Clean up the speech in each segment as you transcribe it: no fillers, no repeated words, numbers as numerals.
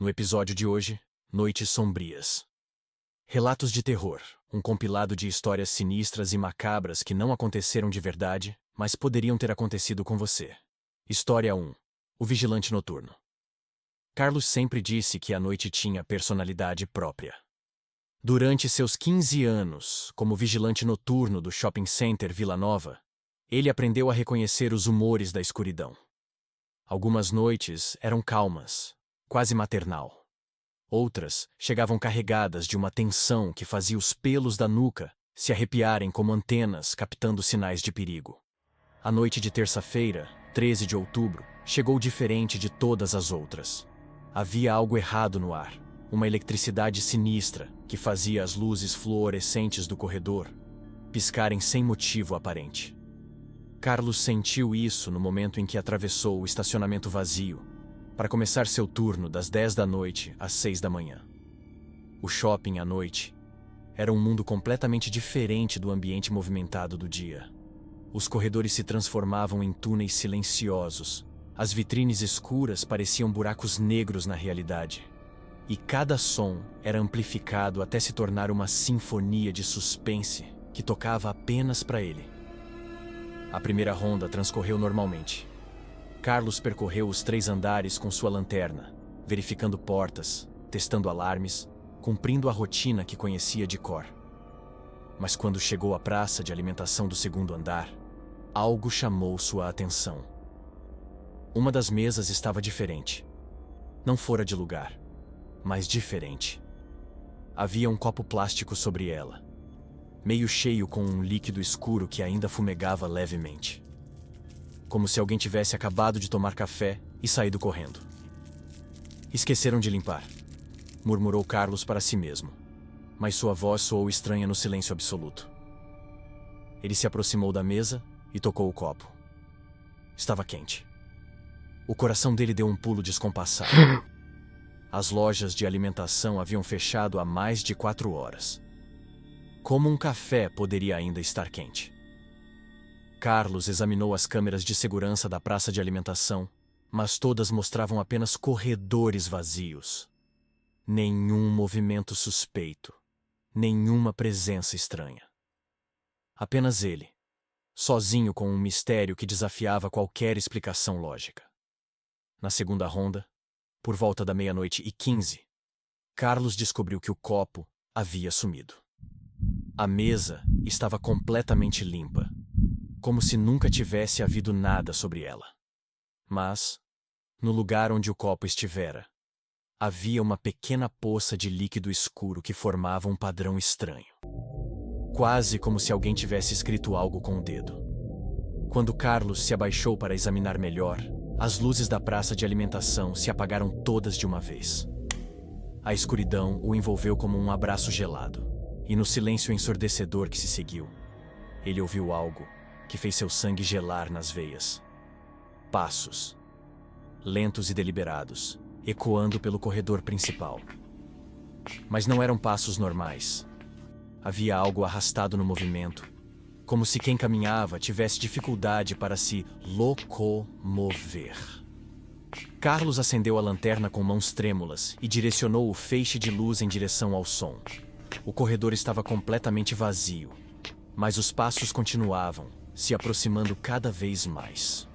No episódio de hoje, Noites Sombrias. Relatos de terror, um compilado de histórias sinistras e macabras que não aconteceram de verdade, mas poderiam ter acontecido com você. História 1. O Vigilante Noturno. Carlos sempre disse que a noite tinha personalidade própria. Durante seus 15 anos como vigilante noturno do Shopping Center Vila Nova, ele aprendeu a reconhecer os humores da escuridão. Algumas noites eram calmas, quase maternal. Outras chegavam carregadas de uma tensão que fazia os pelos da nuca se arrepiarem como antenas captando sinais de perigo. A noite de terça-feira, 13 de outubro, chegou diferente de todas as outras. Havia algo errado no ar, uma eletricidade sinistra que fazia as luzes fluorescentes do corredor piscarem sem motivo aparente. Carlos sentiu isso no momento em que atravessou o estacionamento vazio para começar seu turno das 10 da noite às 6 da manhã. O shopping à noite era um mundo completamente diferente do ambiente movimentado do dia. Os corredores se transformavam em túneis silenciosos, as vitrines escuras pareciam buracos negros na realidade, e cada som era amplificado até se tornar uma sinfonia de suspense que tocava apenas para ele. A primeira ronda transcorreu normalmente. Carlos percorreu os 3 andares com sua lanterna, verificando portas, testando alarmes, cumprindo a rotina que conhecia de cor. Mas quando chegou à praça de alimentação do 2º andar, algo chamou sua atenção. Uma das mesas estava diferente. Não fora de lugar, mas diferente. Havia um copo plástico sobre ela, meio cheio com um líquido escuro que ainda fumegava levemente. Como se alguém tivesse acabado de tomar café e saído correndo. Esqueceram de limpar, murmurou Carlos para si mesmo, mas sua voz soou estranha no silêncio absoluto. Ele se aproximou da mesa e tocou o copo. Estava quente. O coração dele deu um pulo descompassado. As lojas de alimentação haviam fechado há mais de 4 horas. Como um café poderia ainda estar quente? Carlos examinou as câmeras de segurança da praça de alimentação, mas todas mostravam apenas corredores vazios. Nenhum movimento suspeito, nenhuma presença estranha. Apenas ele, sozinho com um mistério que desafiava qualquer explicação lógica. Na segunda ronda, por volta da 00:15, Carlos descobriu que o copo havia sumido. A mesa estava completamente limpa, como se nunca tivesse havido nada sobre ela. Mas, no lugar onde o copo estivera, havia uma pequena poça de líquido escuro que formava um padrão estranho. Quase como se alguém tivesse escrito algo com o dedo. Quando Carlos se abaixou para examinar melhor, as luzes da praça de alimentação se apagaram todas de uma vez. A escuridão o envolveu como um abraço gelado, e no silêncio ensurdecedor que se seguiu, ele ouviu algo que fez seu sangue gelar nas veias. Passos, lentos e deliberados, ecoando pelo corredor principal. Mas não eram passos normais. Havia algo arrastado no movimento, como se quem caminhava tivesse dificuldade para se locomover. Carlos acendeu a lanterna com mãos trêmulas e direcionou o feixe de luz em direção ao som. O corredor estava completamente vazio, mas os passos continuavam, se aproximando cada vez mais.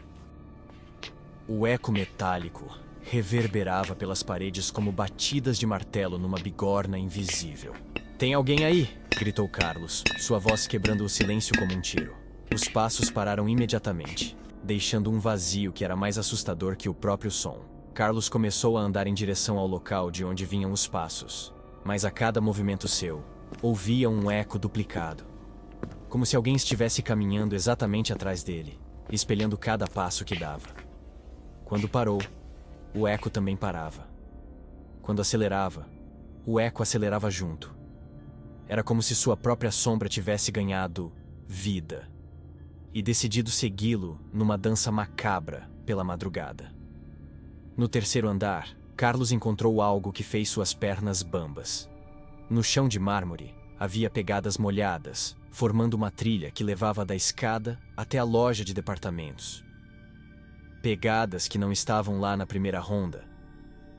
O eco metálico reverberava pelas paredes como batidas de martelo numa bigorna invisível. "Tem alguém aí?" gritou Carlos, sua voz quebrando o silêncio como um tiro. Os passos pararam imediatamente, deixando um vazio que era mais assustador que o próprio som. Carlos começou a andar em direção ao local de onde vinham os passos, mas a cada movimento seu, ouvia um eco duplicado, como se alguém estivesse caminhando exatamente atrás dele, espelhando cada passo que dava. Quando parou, o eco também parava. Quando acelerava, o eco acelerava junto. Era como se sua própria sombra tivesse ganhado vida e decidido segui-lo numa dança macabra pela madrugada. No 3º andar, Carlos encontrou algo que fez suas pernas bambas. No chão de mármore, havia pegadas molhadas, formando uma trilha que levava da escada até a loja de departamentos. Pegadas que não estavam lá na primeira ronda.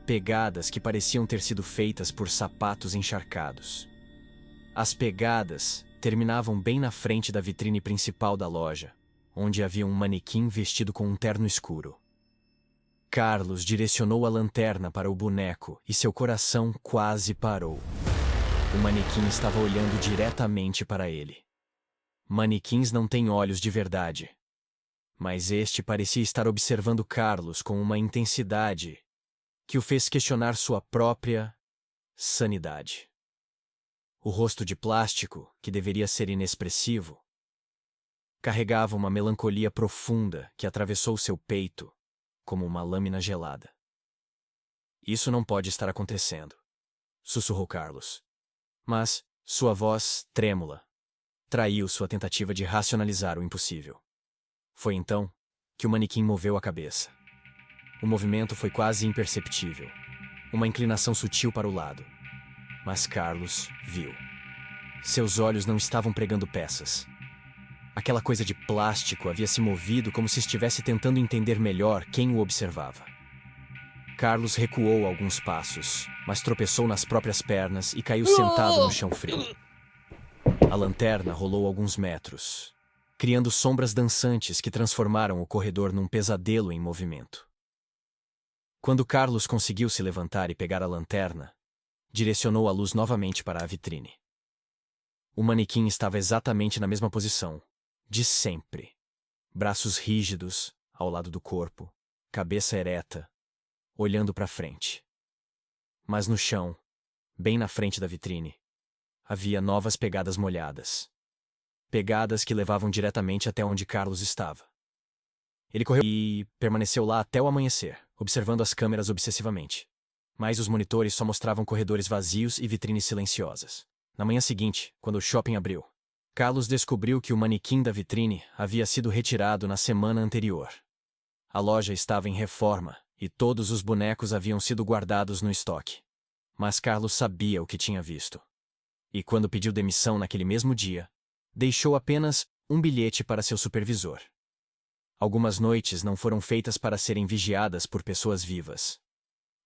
pegadas que pareciam ter sido feitas por sapatos encharcados. As pegadas terminavam bem na frente da vitrine principal da loja, onde havia um manequim vestido com um terno escuro. Carlos direcionou a lanterna para o boneco e seu coração quase parou. O manequim estava olhando diretamente para ele. Manequins não têm olhos de verdade. Mas este parecia estar observando Carlos com uma intensidade que o fez questionar sua própria sanidade. O rosto de plástico, que deveria ser inexpressivo, carregava uma melancolia profunda que atravessou seu peito como uma lâmina gelada. Isso não pode estar acontecendo, sussurrou Carlos. Mas sua voz, trêmula, traiu sua tentativa de racionalizar o impossível. Foi então que o manequim moveu a cabeça. O movimento foi quase imperceptível, uma inclinação sutil para o lado. Mas Carlos viu. Seus olhos não estavam pregando peças. Aquela coisa de plástico havia se movido como se estivesse tentando entender melhor quem o observava. Carlos recuou alguns passos, mas tropeçou nas próprias pernas e caiu sentado no chão frio. A lanterna rolou alguns metros, criando sombras dançantes que transformaram o corredor num pesadelo em movimento. Quando Carlos conseguiu se levantar e pegar a lanterna, direcionou a luz novamente para a vitrine. O manequim estava exatamente na mesma posição, de sempre. Braços rígidos, ao lado do corpo, cabeça ereta, olhando para frente. Mas no chão, bem na frente da vitrine, havia novas pegadas molhadas. Pegadas que levavam diretamente até onde Carlos estava. Ele correu e permaneceu lá até o amanhecer, observando as câmeras obsessivamente. Mas os monitores só mostravam corredores vazios e vitrines silenciosas. Na manhã seguinte, quando o shopping abriu, Carlos descobriu que o manequim da vitrine havia sido retirado na semana anterior. A loja estava em reforma e todos os bonecos haviam sido guardados no estoque. Mas Carlos sabia o que tinha visto. E quando pediu demissão naquele mesmo dia, deixou apenas um bilhete para seu supervisor. Algumas noites não foram feitas para serem vigiadas por pessoas vivas.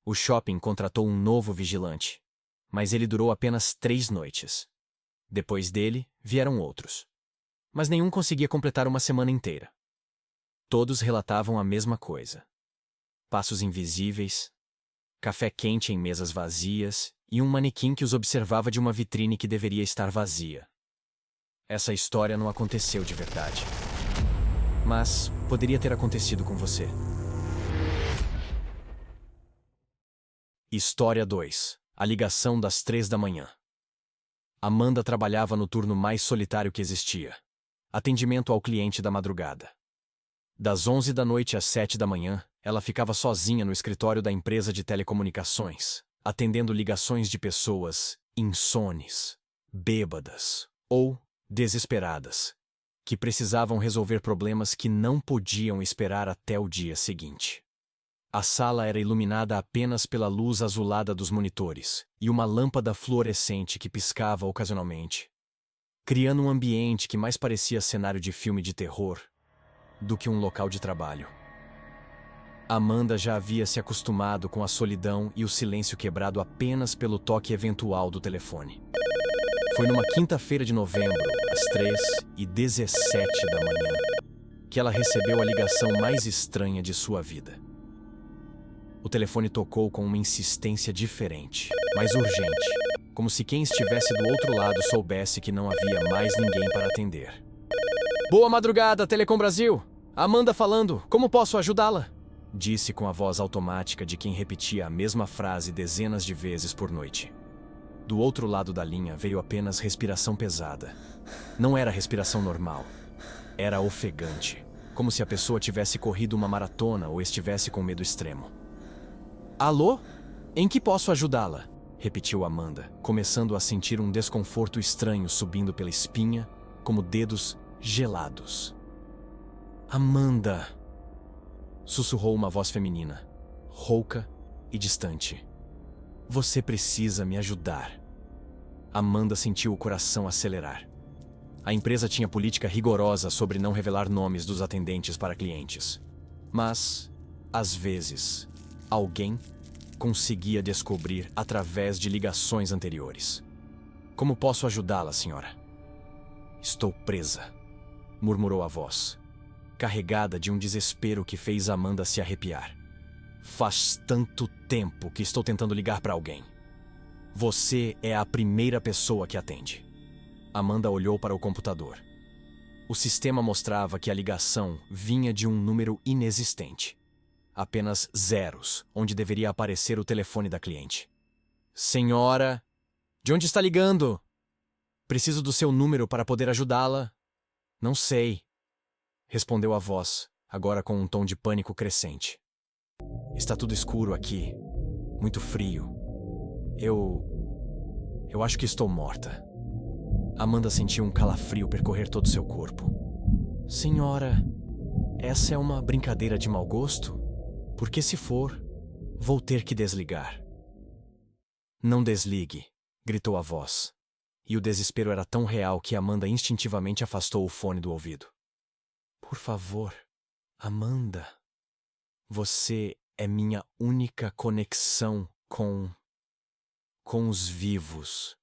O shopping contratou um novo vigilante, mas ele durou apenas 3 noites. Depois dele, vieram outros. Mas nenhum conseguia completar uma semana inteira. Todos relatavam a mesma coisa. Passos invisíveis, café quente em mesas vazias e um manequim que os observava de uma vitrine que deveria estar vazia. Essa história não aconteceu de verdade. Mas poderia ter acontecido com você. História 2. A ligação das 3 da manhã. Amanda trabalhava no turno mais solitário que existia. Atendimento ao cliente da madrugada. Das 11 da noite às 7 da manhã, ela ficava sozinha no escritório da empresa de telecomunicações, atendendo ligações de pessoas insones, bêbadas ou desesperadas, que precisavam resolver problemas que não podiam esperar até o dia seguinte. A sala era iluminada apenas pela luz azulada dos monitores e uma lâmpada fluorescente que piscava ocasionalmente, criando um ambiente que mais parecia cenário de filme de terror do que um local de trabalho. Amanda já havia se acostumado com a solidão e o silêncio quebrado apenas pelo toque eventual do telefone. Foi numa quinta-feira de novembro, às 3h17 da manhã, que ela recebeu a ligação mais estranha de sua vida. O telefone tocou com uma insistência diferente, mais urgente, como se quem estivesse do outro lado soubesse que não havia mais ninguém para atender. Boa madrugada, Telecom Brasil! Amanda falando, como posso ajudá-la? Disse com a voz automática de quem repetia a mesma frase dezenas de vezes por noite. Do outro lado da linha veio apenas respiração pesada. Não era respiração normal. Era ofegante, como se a pessoa tivesse corrido uma maratona ou estivesse com medo extremo. Alô? Em que posso ajudá-la? Repetiu Amanda, começando a sentir um desconforto estranho subindo pela espinha, como dedos gelados. Amanda! Sussurrou uma voz feminina, rouca e distante. Você precisa me ajudar. Amanda sentiu o coração acelerar. A empresa tinha política rigorosa sobre não revelar nomes dos atendentes para clientes. Mas, às vezes, alguém conseguia descobrir através de ligações anteriores. Como posso ajudá-la, senhora? Estou presa, murmurou a voz, carregada de um desespero que fez Amanda se arrepiar. Faz tanto tempo que estou tentando ligar para alguém. Você é a primeira pessoa que atende. Amanda olhou para o computador. O sistema mostrava que a ligação vinha de um número inexistente. Apenas zeros, onde deveria aparecer o telefone da cliente. Senhora, de onde está ligando? Preciso do seu número para poder ajudá-la. Não sei, respondeu a voz, agora com um tom de pânico crescente. Está tudo escuro aqui, muito frio. Eu acho que estou morta. Amanda sentiu um calafrio percorrer todo seu corpo. Senhora, essa é uma brincadeira de mau gosto? Porque se for, vou ter que desligar. Não desligue, gritou a voz. E o desespero era tão real que Amanda instintivamente afastou o fone do ouvido. Por favor, Amanda. Você é minha única conexão com os vivos.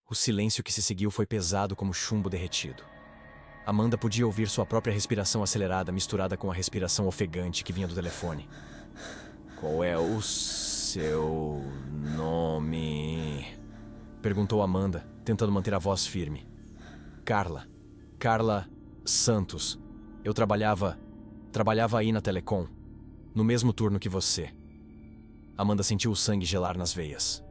O silêncio que se seguiu foi pesado como chumbo derretido. Amanda podia ouvir sua própria respiração acelerada misturada com a respiração ofegante que vinha do telefone. Qual é o seu nome? Perguntou Amanda, tentando manter a voz firme. Carla. Carla Santos. Eu trabalhava aí na Telecom, no mesmo turno que você. Amanda sentiu o sangue gelar nas veias.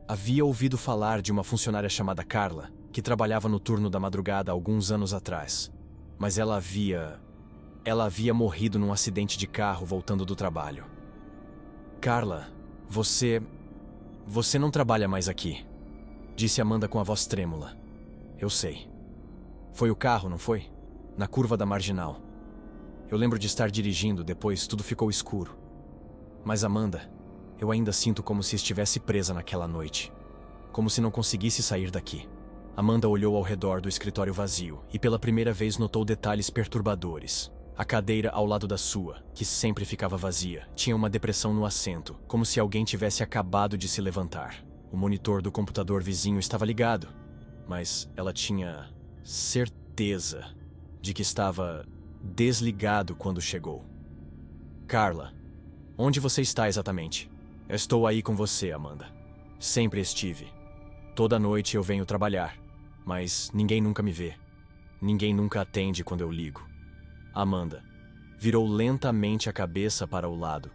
Havia ouvido falar de uma funcionária chamada Carla, que trabalhava no turno da madrugada alguns anos atrás. Mas ela havia morrido num acidente de carro voltando do trabalho. Carla, você não trabalha mais aqui, disse Amanda com a voz trêmula. Eu sei. Foi o carro, não foi? Na curva da Marginal. Eu lembro de estar dirigindo, depois tudo ficou escuro. Mas Amanda, eu ainda sinto como se estivesse presa naquela noite. Como se não conseguisse sair daqui. Amanda olhou ao redor do escritório vazio e pela primeira vez notou detalhes perturbadores. A cadeira ao lado da sua, que sempre ficava vazia, tinha uma depressão no assento, como se alguém tivesse acabado de se levantar. O monitor do computador vizinho estava ligado, mas ela tinha certeza de que estava desligado quando chegou. Carla, onde você está exatamente? Estou aí com você, Amanda. Sempre estive. Toda noite eu venho trabalhar, mas ninguém nunca me vê. Ninguém nunca atende quando eu ligo. Amanda virou lentamente a cabeça para o lado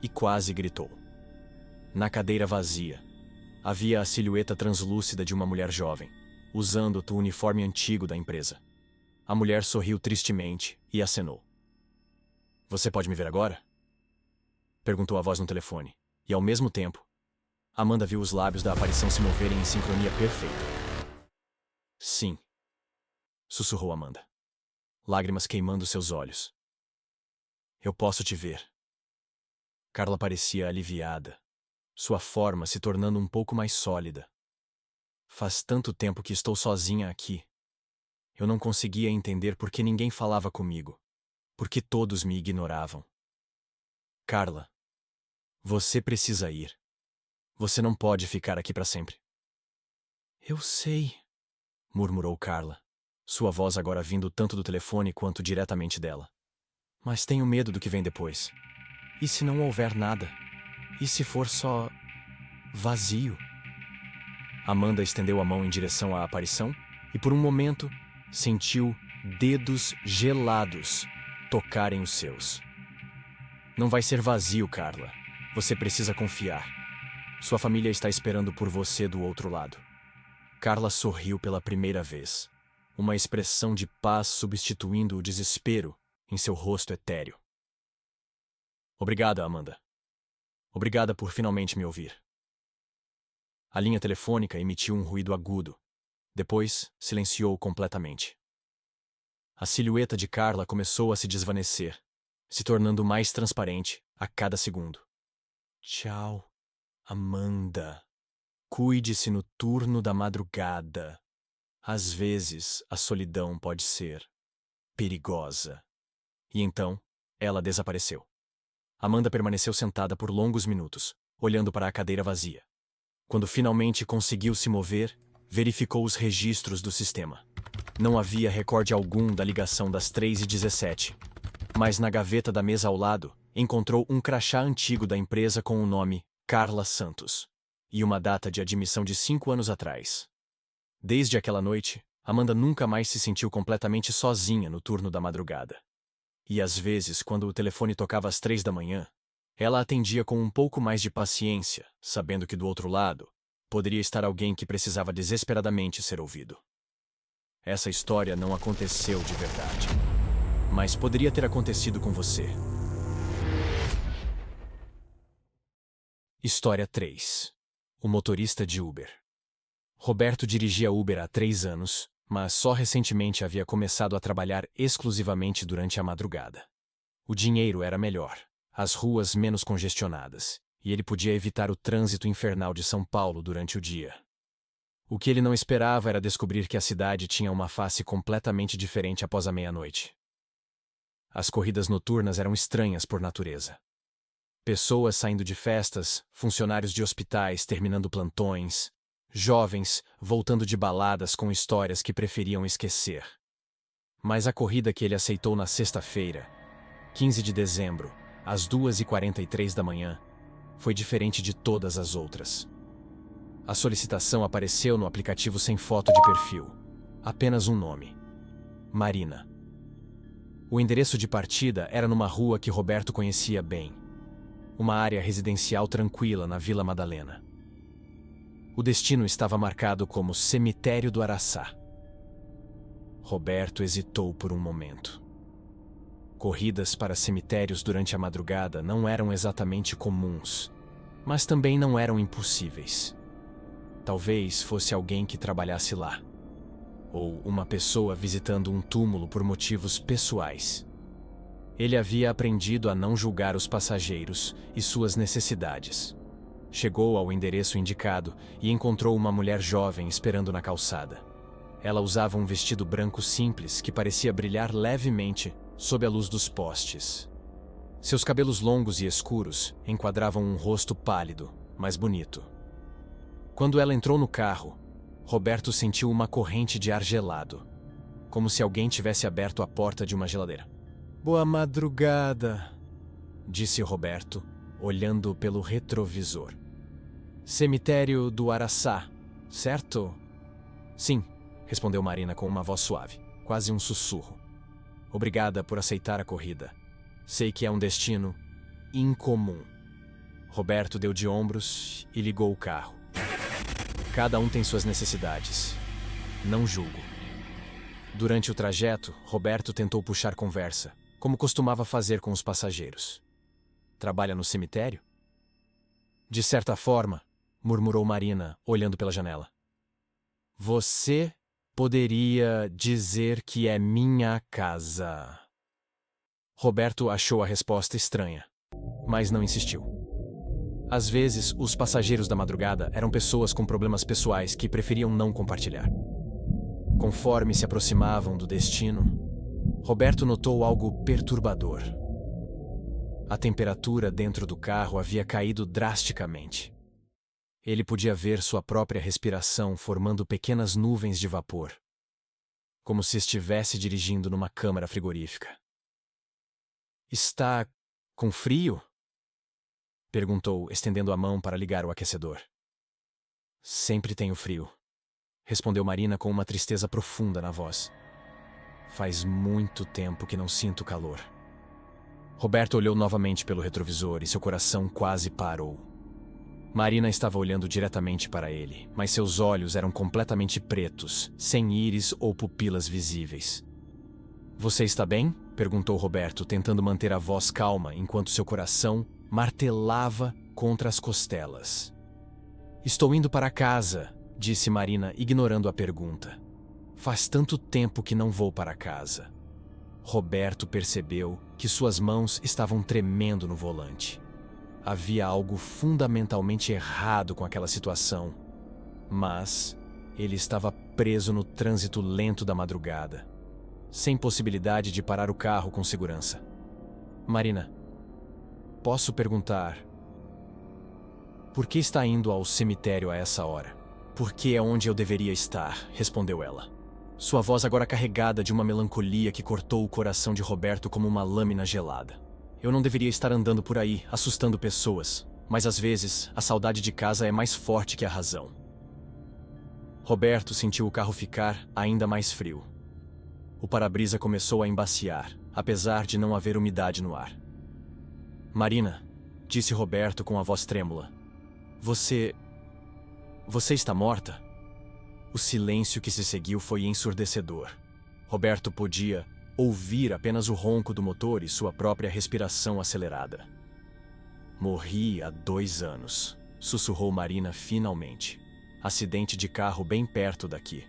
e quase gritou. Na cadeira vazia, havia a silhueta translúcida de uma mulher jovem, usando o uniforme antigo da empresa. A mulher sorriu tristemente e acenou. Você pode me ver agora? Perguntou a voz no telefone, e ao mesmo tempo, Amanda viu os lábios da aparição se moverem em sincronia perfeita. Sim, sussurrou Amanda, lágrimas queimando seus olhos. Eu posso te ver. Carla parecia aliviada, sua forma se tornando um pouco mais sólida. Faz tanto tempo que estou sozinha aqui. Eu não conseguia entender por que ninguém falava comigo, por que todos me ignoravam. Carla, você precisa ir. Você não pode ficar aqui para sempre. Eu sei, murmurou Carla, sua voz agora vindo tanto do telefone quanto diretamente dela. Mas tenho medo do que vem depois. E se não houver nada? E se for só vazio? Amanda estendeu a mão em direção à aparição e por um momento sentiu dedos gelados tocarem os seus. Não vai ser vazio, Carla. Você precisa confiar. Sua família está esperando por você do outro lado. Carla sorriu pela primeira vez, uma expressão de paz substituindo o desespero em seu rosto etéreo. Obrigada, Amanda. Obrigada por finalmente me ouvir. A linha telefônica emitiu um ruído agudo. Depois, silenciou completamente. A silhueta de Carla começou a se desvanecer, se tornando mais transparente a cada segundo. Tchau, Amanda. Cuide-se no turno da madrugada. Às vezes, a solidão pode ser perigosa. E então, ela desapareceu. Amanda permaneceu sentada por longos minutos, olhando para a cadeira vazia. Quando finalmente conseguiu se mover, verificou os registros do sistema. Não havia recorde algum da ligação das 3h17, mas na gaveta da mesa ao lado, encontrou um crachá antigo da empresa com o nome Carla Santos e uma data de admissão de 5 anos atrás. Desde aquela noite, Amanda nunca mais se sentiu completamente sozinha no turno da madrugada. E às vezes, quando o telefone tocava às 3 da manhã, ela atendia com um pouco mais de paciência, sabendo que do outro lado, poderia estar alguém que precisava desesperadamente ser ouvido. Essa história não aconteceu de verdade, mas poderia ter acontecido com você. História 3. O motorista de Uber. Roberto dirigia Uber há 3 anos, mas só recentemente havia começado a trabalhar exclusivamente durante a madrugada. O dinheiro era melhor, as ruas menos congestionadas, e ele podia evitar o trânsito infernal de São Paulo durante o dia. O que ele não esperava era descobrir que a cidade tinha uma face completamente diferente após a meia-noite. As corridas noturnas eram estranhas por natureza. Pessoas saindo de festas, funcionários de hospitais terminando plantões, jovens voltando de baladas com histórias que preferiam esquecer. Mas a corrida que ele aceitou na sexta-feira, 15 de dezembro, às 2h43 da manhã, foi diferente de todas as outras. A solicitação apareceu no aplicativo sem foto de perfil. Apenas um nome: Marina. O endereço de partida era numa rua que Roberto conhecia bem. Uma área residencial tranquila na Vila Madalena. O destino estava marcado como Cemitério do Araçá. Roberto hesitou por um momento. Corridas para cemitérios durante a madrugada não eram exatamente comuns, mas também não eram impossíveis. Talvez fosse alguém que trabalhasse lá, ou uma pessoa visitando um túmulo por motivos pessoais. Ele havia aprendido a não julgar os passageiros e suas necessidades. Chegou ao endereço indicado e encontrou uma mulher jovem esperando na calçada. Ela usava um vestido branco simples que parecia brilhar levemente sob a luz dos postes. Seus cabelos longos e escuros enquadravam um rosto pálido, mas bonito. Quando ela entrou no carro, Roberto sentiu uma corrente de ar gelado, como se alguém tivesse aberto a porta de uma geladeira. "Boa madrugada", disse Roberto, olhando pelo retrovisor. "Cemitério do Araçá, certo?" "Sim", respondeu Marina com uma voz suave, quase um sussurro. "Obrigada por aceitar a corrida. Sei que é um destino incomum." Roberto deu de ombros e ligou o carro. Cada um tem suas necessidades. Não julgo. Durante o trajeto, Roberto tentou puxar conversa, como costumava fazer com os passageiros. "Trabalha no cemitério?" "De certa forma", murmurou Marina, olhando pela janela. "Você poderia dizer que é minha casa." Roberto achou a resposta estranha, mas não insistiu. Às vezes, os passageiros da madrugada eram pessoas com problemas pessoais que preferiam não compartilhar. Conforme se aproximavam do destino, Roberto notou algo perturbador. A temperatura dentro do carro havia caído drasticamente. Ele podia ver sua própria respiração formando pequenas nuvens de vapor, como se estivesse dirigindo numa câmara frigorífica. "Está com frio?" perguntou, estendendo a mão para ligar o aquecedor. "Sempre tenho frio", respondeu Marina com uma tristeza profunda na voz. "Faz muito tempo que não sinto calor." Roberto olhou novamente pelo retrovisor e seu coração quase parou. Marina estava olhando diretamente para ele, mas seus olhos eram completamente pretos, sem íris ou pupilas visíveis. "Você está bem?" perguntou Roberto, tentando manter a voz calma enquanto seu coração martelava contra as costelas. "Estou indo para casa", disse Marina, ignorando a pergunta. "Faz tanto tempo que não vou para casa." Roberto percebeu que suas mãos estavam tremendo no volante. Havia algo fundamentalmente errado com aquela situação, mas ele estava preso no trânsito lento da madrugada, sem possibilidade de parar o carro com segurança. "Marina, Posso perguntar, por que está indo ao cemitério a essa hora? Porque é onde eu deveria estar, respondeu ela. Sua voz agora carregada de uma melancolia que cortou o coração de Roberto como uma lâmina gelada. Eu não deveria estar andando por aí, assustando pessoas, mas às vezes a saudade de casa é mais forte que a razão. Roberto sentiu o carro ficar ainda mais frio. O para-brisa começou a embaciar, apesar de não haver umidade no ar. Marina, disse Roberto com a voz trêmula. Você está morta? O silêncio que se seguiu foi ensurdecedor. Roberto podia ouvir apenas o ronco do motor e sua própria respiração acelerada. Morri há 2 anos, sussurrou Marina finalmente. Acidente de carro bem perto daqui.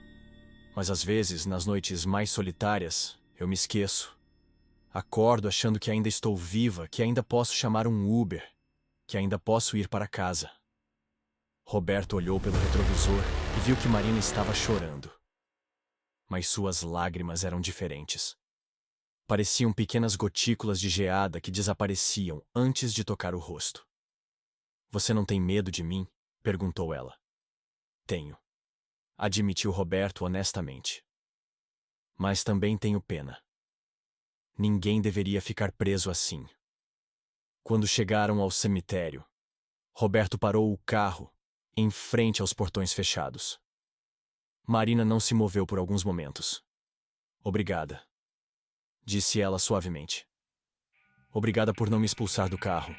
Mas às vezes, nas noites mais solitárias, eu me esqueço. Acordo achando que ainda estou viva, que ainda posso chamar um Uber, que ainda posso ir para casa. Roberto olhou pelo retrovisor e viu que Marina estava chorando. Mas suas lágrimas eram diferentes. Pareciam pequenas gotículas de geada que desapareciam antes de tocar o rosto. Você não tem medo de mim? Perguntou ela. Tenho. Admitiu Roberto honestamente. Mas também tenho pena. Ninguém deveria ficar preso assim. Quando chegaram ao cemitério, Roberto parou o carro em frente aos portões fechados. Marina não se moveu por alguns momentos. Obrigada, disse ela suavemente. Obrigada por não me expulsar do carro.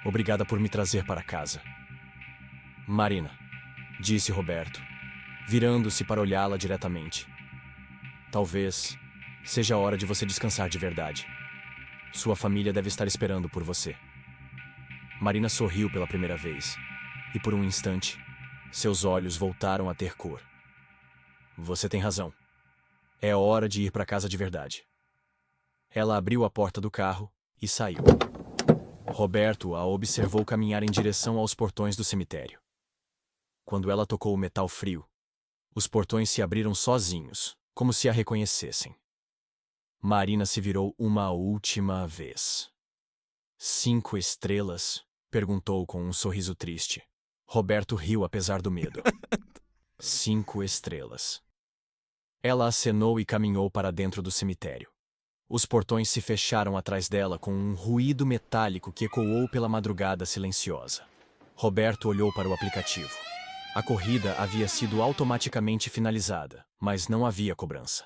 Obrigada por me trazer para casa. Marina, disse Roberto, virando-se para olhá-la diretamente. Talvez seja a hora de você descansar de verdade. Sua família deve estar esperando por você. Marina sorriu pela primeira vez, e por um instante, seus olhos voltaram a ter cor. Você tem razão. É hora de ir para casa de verdade. Ela abriu a porta do carro e saiu. Roberto a observou caminhar em direção aos portões do cemitério. Quando ela tocou o metal frio, os portões se abriram sozinhos, como se a reconhecessem. Marina se virou uma última vez. 5 estrelas? Perguntou com um sorriso triste. Roberto riu apesar do medo. 5 estrelas. Ela acenou e caminhou para dentro do cemitério. Os portões se fecharam atrás dela com um ruído metálico que ecoou pela madrugada silenciosa. Roberto olhou para o aplicativo. A corrida havia sido automaticamente finalizada, mas não havia cobrança.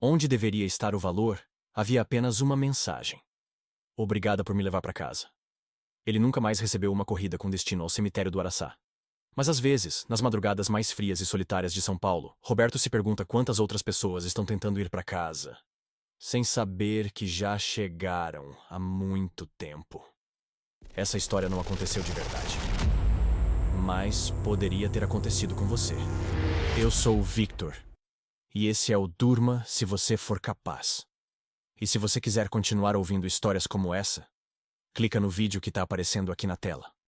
Onde deveria estar o valor, havia apenas uma mensagem. Obrigada por me levar para casa. Ele nunca mais recebeu uma corrida com destino ao cemitério do Araçá. Mas às vezes, nas madrugadas mais frias e solitárias de São Paulo, Roberto se pergunta quantas outras pessoas estão tentando ir para casa, sem saber que já chegaram há muito tempo. Essa história não aconteceu de verdade. Mas poderia ter acontecido com você. Eu sou o Victor. E esse é o Durma se você for capaz. E se você quiser continuar ouvindo histórias como essa, clica no vídeo que está aparecendo aqui na tela.